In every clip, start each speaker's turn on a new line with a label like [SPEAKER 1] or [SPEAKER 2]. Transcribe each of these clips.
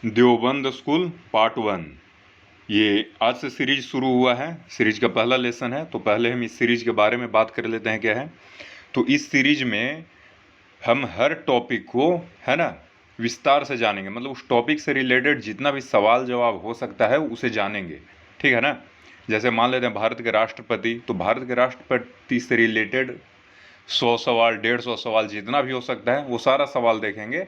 [SPEAKER 1] Deoband school part 1। ये आज से सीरीज शुरू हुआ है। सीरीज का पहला लेसन है, तो पहले हम इस सीरीज के बारे में बात कर लेते हैं क्या है। तो इस सीरीज में हम हर टॉपिक को है ना विस्तार से जानेंगे, मतलब उस टॉपिक से रिलेटेड जितना भी सवाल जवाब हो सकता है उसे जानेंगे, ठीक है ना। जैसे मान लेते हैं भारत के राष्ट्रपति, तो भारत के राष्ट्रपति से रिलेटेड 100 सवाल 150 सवाल जितना भी हो सकता है वो सारा सवाल देखेंगे,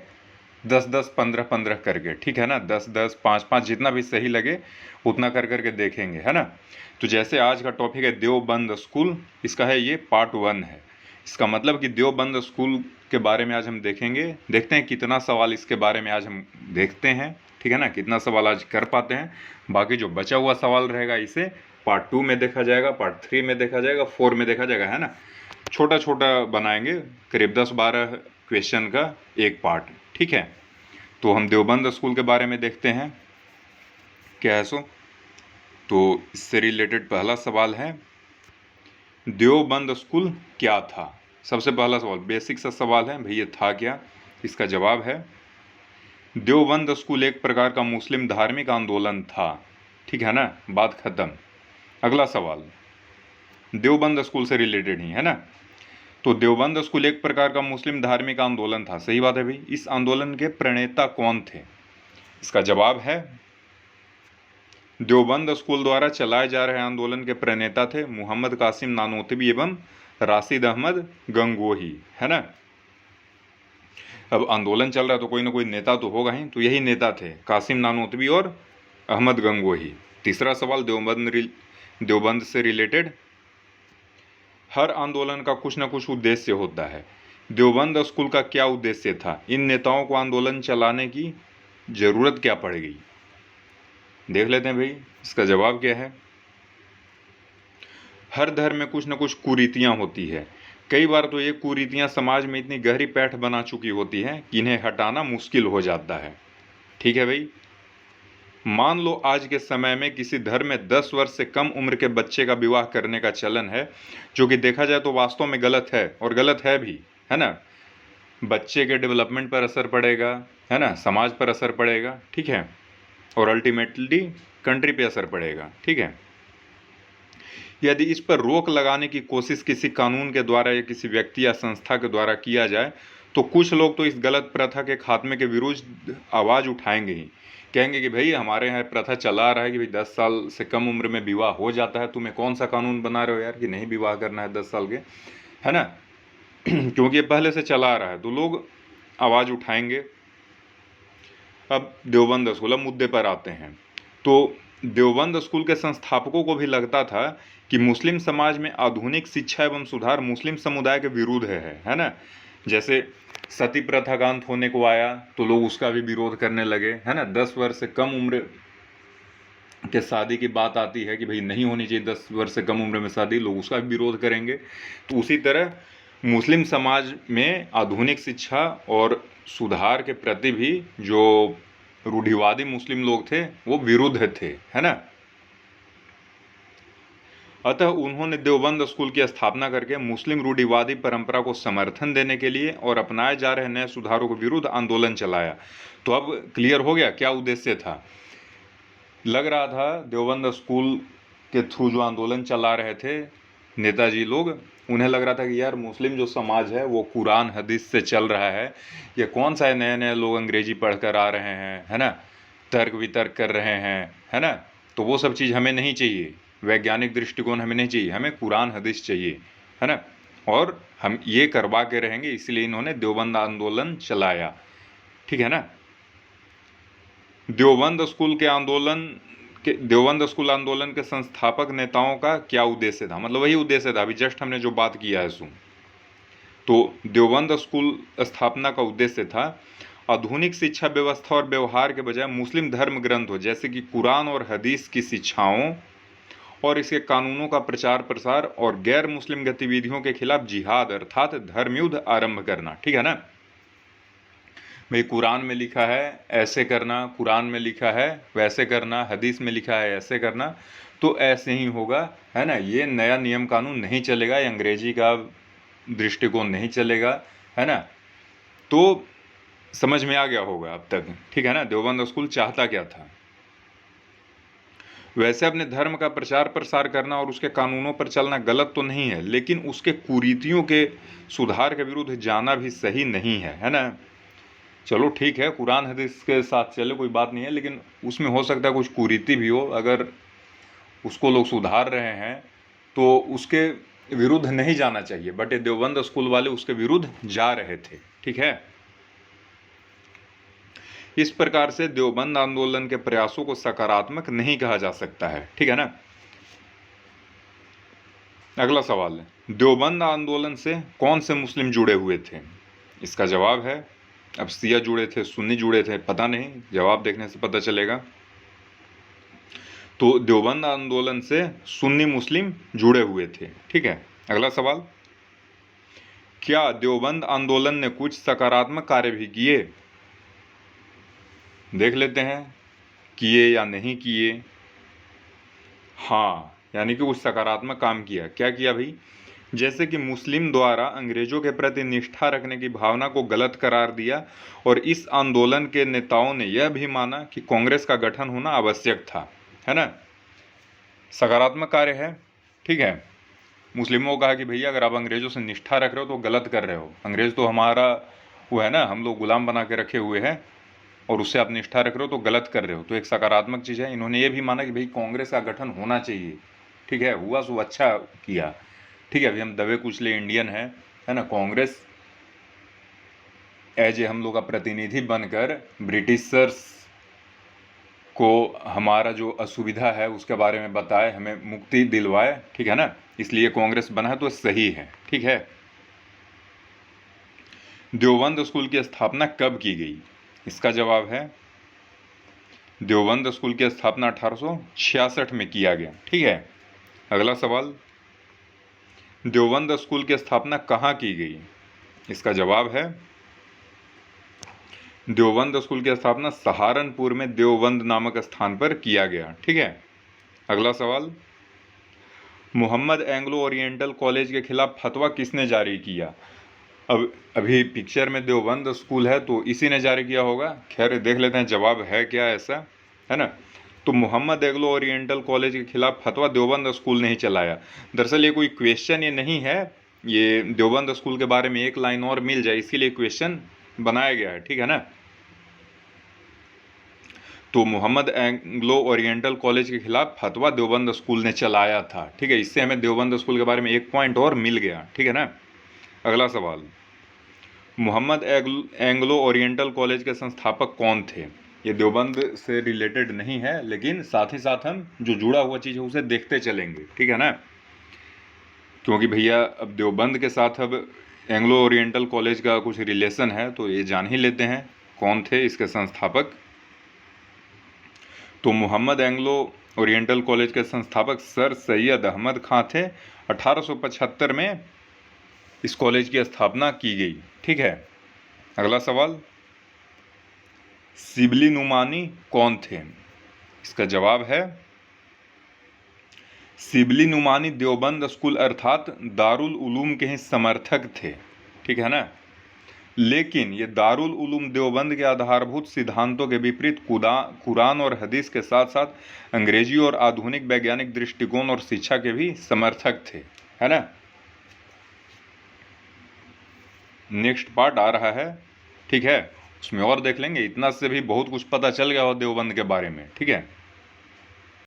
[SPEAKER 1] 10-10 15-15 करके, ठीक है ना। 10-10 5-5 जितना भी सही लगे उतना कर करके देखेंगे, है ना। तो जैसे आज का टॉपिक है देवबंद स्कूल, इसका है ये पार्ट 1 है। इसका मतलब कि देवबंद स्कूल के बारे में आज हम देखेंगे। देखते हैं कितना सवाल इसके बारे में आज हम देखते हैं, ठीक है ना, कितना सवाल आज कर पाते हैं। बाकी जो बचा हुआ सवाल रहेगा इसे पार्ट 2 में देखा जाएगा, पार्ट 3 में देखा जाएगा, 4 में देखा जाएगा, है ना। छोटा छोटा बनाएंगे, करीब 10-12 क्वेश्चन का एक पार्ट, ठीक है। तो हम देवबंद स्कूल के बारे में देखते हैं क्या है सो। तो इससे रिलेटेड पहला सवाल है, देवबंद स्कूल क्या था। सबसे पहला सवाल बेसिक सा सवाल है, भैया था क्या। इसका जवाब है देवबंद स्कूल एक प्रकार का मुस्लिम धार्मिक आंदोलन था, ठीक है ना, बात खत्म। अगला सवाल देवबंद स्कूल से रिलेटेड ही है ना। तो देवबंद स्कूल एक प्रकार का मुस्लिम धार्मिक आंदोलन था, सही बात है भाई। इस आंदोलन के प्रणेता कौन थे। इसका जवाब है देवबंद स्कूल द्वारा चलाए जा रहे आंदोलन के प्रणेता थे मोहम्मद कासिम नानोतवी एवं राशिद अहमद गंगोही, है ना। अब आंदोलन चल रहा है तो कोई ना कोई नेता तो होगा ही, तो यही नेता थे कासिम नानोतवी और अहमद गंगोही। तीसरा सवाल देवबंद से रिलेटेड, हर आंदोलन का कुछ ना कुछ उद्देश्य होता है। देवबंद स्कूल का क्या उद्देश्य था, इन नेताओं को आंदोलन चलाने की जरूरत क्या पड़ गई। देख लेते हैं भाई, इसका जवाब क्या है। हर धर्म में कुछ ना कुछ कुरीतियां होती है। कई बार तो ये कुरीतियां समाज में इतनी गहरी पैठ बना चुकी होती हैं कि इन्हें हटाना मुश्किल हो जाता है, ठीक है भाई। मान लो आज के समय में किसी धर्म में 10 वर्ष से कम उम्र के बच्चे का विवाह करने का चलन है, जो कि देखा जाए तो वास्तव में गलत है, और गलत है भी, है ना। बच्चे के डेवलपमेंट पर असर पड़ेगा, है ना, समाज पर असर पड़ेगा, ठीक है, और अल्टीमेटली कंट्री पे असर पड़ेगा, ठीक है। यदि इस पर रोक लगाने की कोशिश किसी कानून के द्वारा या किसी व्यक्ति या संस्था के द्वारा किया जाए तो कुछ लोग तो इस गलत प्रथा के खात्मे के विरुद्ध आवाज़ उठाएंगे ही। कहेंगे कि भाई हमारे यहाँ प्रथा चला रहा है कि भाई 10 साल से कम उम्र में विवाह हो जाता है, तुम्हें कौन सा कानून बना रहे हो यार कि नहीं विवाह करना है 10 साल के, है ना। क्योंकि ये पहले से चला आ रहा है तो लोग आवाज़ उठाएंगे। अब देवबंद स्कूल, अब मुद्दे पर आते हैं। तो देवबंद स्कूल के संस्थापकों को भी लगता था कि मुस्लिम समाज में आधुनिक शिक्षा एवं सुधार मुस्लिम समुदाय के विरुद्ध है ना। जैसे सती प्रथा का अंत होने को आया तो लोग उसका भी विरोध करने लगे, है ना। 10 वर्ष से कम उम्र के शादी की बात आती है कि भाई नहीं होनी चाहिए 10 वर्ष से कम उम्र में शादी, लोग उसका भी विरोध करेंगे। तो उसी तरह मुस्लिम समाज में आधुनिक शिक्षा और सुधार के प्रति भी जो रूढ़िवादी मुस्लिम लोग थे वो विरुद्ध थे, है ना। अतः उन्होंने देवबंद स्कूल की स्थापना करके मुस्लिम रूढ़िवादी परंपरा को समर्थन देने के लिए और अपनाए जा रहे नए सुधारों के विरुद्ध आंदोलन चलाया। तो अब क्लियर हो गया क्या उद्देश्य था। लग रहा था देवबंद स्कूल के थ्रू जो आंदोलन चला रहे थे नेताजी लोग, उन्हें लग रहा था कि यार मुस्लिम जो समाज है वो कुरान हदीस से चल रहा है, ये कौन सा नए नए लोग अंग्रेजी पढ़कर आ रहे हैं, है ना, तर्क वितर्क कर रहे हैं, है ना। तो वो सब चीज़ हमें नहीं चाहिए, वैज्ञानिक दृष्टिकोण हमें नहीं चाहिए, हमें कुरान हदीस चाहिए, है ना। और हम ये करवा के रहेंगे, इसलिए इन्होंने देवबंद आंदोलन चलाया, ठीक है ना। देवबंद स्कूल आंदोलन के संस्थापक नेताओं का क्या उद्देश्य था, मतलब वही उद्देश्य था अभी जस्ट हमने जो बात किया है सो। तो देवबंद स्कूल स्थापना का उद्देश्य था आधुनिक शिक्षा व्यवस्था और व्यवहार के बजाय मुस्लिम धर्म ग्रंथों जैसे कि कुरान और हदीस की शिक्षाओं और इसके कानूनों का प्रचार प्रसार और गैर मुस्लिम गतिविधियों के खिलाफ जिहाद अर्थात धर्मयुद्ध आरंभ करना, ठीक है ना। भाई कुरान में लिखा है ऐसे करना, कुरान में लिखा है वैसे करना, हदीस में लिखा है ऐसे करना, तो ऐसे ही होगा, है ना। ये नया नियम कानून नहीं चलेगा, ये अंग्रेजी का दृष्टिकोण नहीं चलेगा, है ना। तो समझ में आ गया होगा अब तक, ठीक है ना, देवबंद स्कूल चाहता क्या था। वैसे अपने धर्म का प्रचार प्रसार करना और उसके कानूनों पर चलना गलत तो नहीं है, लेकिन उसके कुरीतियों के सुधार के विरुद्ध जाना भी सही नहीं है ना। चलो ठीक है, कुरान हदीस के साथ चले, कोई बात नहीं है, लेकिन उसमें हो सकता है कुछ कुरीति भी हो। अगर उसको लोग सुधार रहे हैं तो उसके विरुद्ध नहीं जाना चाहिए, बट ये देवबंद स्कूल वाले उसके विरुद्ध जा रहे थे, ठीक है। इस प्रकार से देवबंद आंदोलन के प्रयासों को सकारात्मक नहीं कहा जा सकता है, ठीक है ना। अगला सवाल है, देवबंद आंदोलन से कौन से मुस्लिम जुड़े हुए थे। इसका जवाब है, अब शिया जुड़े थे, सुन्नी जुड़े थे, पता नहीं, जवाब देखने से पता चलेगा। तो देवबंद आंदोलन से सुन्नी मुस्लिम जुड़े हुए थे, ठीक है। अगला सवाल, क्या देवबंद आंदोलन ने कुछ सकारात्मक कार्य भी किए। देख लेते हैं, किए या नहीं किए। हाँ, यानी कि कुछ सकारात्मक काम किया। क्या किया भाई, जैसे कि मुस्लिम द्वारा अंग्रेजों के प्रति निष्ठा रखने की भावना को गलत करार दिया, और इस आंदोलन के नेताओं ने यह भी माना कि कांग्रेस का गठन होना आवश्यक था, है ना। सकारात्मक कार्य है, ठीक है। मुस्लिमों को कहा कि भैया अगर आप अंग्रेजों से निष्ठा रख रहे हो तो गलत कर रहे हो, अंग्रेज तो हमारा वो है ना, हम लोग गुलाम बना के रखे हुए हैं, और उससे आप निष्ठा रख रहे हो तो गलत कर रहे हो। तो एक सकारात्मक चीज़ है। इन्होंने ये भी माना कि भाई कांग्रेस का गठन होना चाहिए, ठीक है, हुआ सो अच्छा किया, ठीक है। अभी हम दबे कुचले इंडियन है ना। कांग्रेस एज ए हम लोग का प्रतिनिधि बनकर ब्रिटिशर्स को हमारा जो असुविधा है उसके बारे में बताए, हमें मुक्ति दिलवाए, ठीक है ना, इसलिए कांग्रेस बना है, तो सही है, ठीक है। देवबंद स्कूल की स्थापना कब की गई। इसका जवाब है, देवबंद स्कूल की स्थापना 1866 में किया गया, ठीक है। अगला सवाल, देवबंद स्कूल की स्थापना कहाँ की गई। इसका जवाब है, देवबंद स्कूल की स्थापना सहारनपुर में देवबंद नामक स्थान पर किया गया, ठीक है। अगला सवाल, मोहम्मद एंग्लो ओरिएंटल कॉलेज के खिलाफ फतवा किसने जारी किया। अब अभी पिक्चर में देवबंद स्कूल है तो इसी ने जारी किया होगा। खैर देख लेते हैं जवाब है क्या ऐसा, है ना। तो मोहम्मद एंग्लो ओरिएंटल कॉलेज के खिलाफ फतवा देवबंद स्कूल ने ही चलाया। दरअसल ये कोई क्वेश्चन ये नहीं है, ये देवबंद स्कूल के बारे में एक लाइन और मिल जाए इसीलिए क्वेश्चन बनाया गया है, ठीक है ना। तो मोहम्मद एंग्लो ओरिएंटल कॉलेज के खिलाफ फतवा देवबंद स्कूल ने चलाया था, ठीक है। इससे हमें देवबंद स्कूल के बारे में एक पॉइंट और मिल गया, ठीक है ना। अगला सवाल, मोहम्मद एंग्लो ओरिएंटल कॉलेज के संस्थापक कौन थे। ये देवबंद से रिलेटेड नहीं है, लेकिन साथ ही साथ हम जो जुड़ा हुआ चीज़ है उसे देखते चलेंगे, ठीक है ना। क्योंकि भैया अब देवबंद के साथ अब एंग्लो ओरिएंटल कॉलेज का कुछ रिलेशन है, तो ये जान ही लेते हैं कौन थे इसके संस्थापक। तो मोहम्मद एंग्लो ओरिएंटल कॉलेज के संस्थापक सर सैयद अहमद खां थे। 1875 में इस कॉलेज की स्थापना की गई, ठीक है। अगला सवाल, शिबली नुमानी कौन थे। इसका जवाब है, शिबली नुमानी देवबंद स्कूल अर्थात दारुल उलूम के ही समर्थक थे, ठीक है ना। लेकिन ये दारुल उलूम देवबंद के आधारभूत सिद्धांतों के विपरीत कुरान और हदीस के साथ साथ अंग्रेजी और आधुनिक वैज्ञानिक दृष्टिकोण और शिक्षा के भी समर्थक थे, है ना। नेक्स्ट पार्ट आ रहा है, ठीक है, उसमें और देख लेंगे। इतना से भी बहुत कुछ पता चल गया हो देवबंद के बारे में, ठीक है।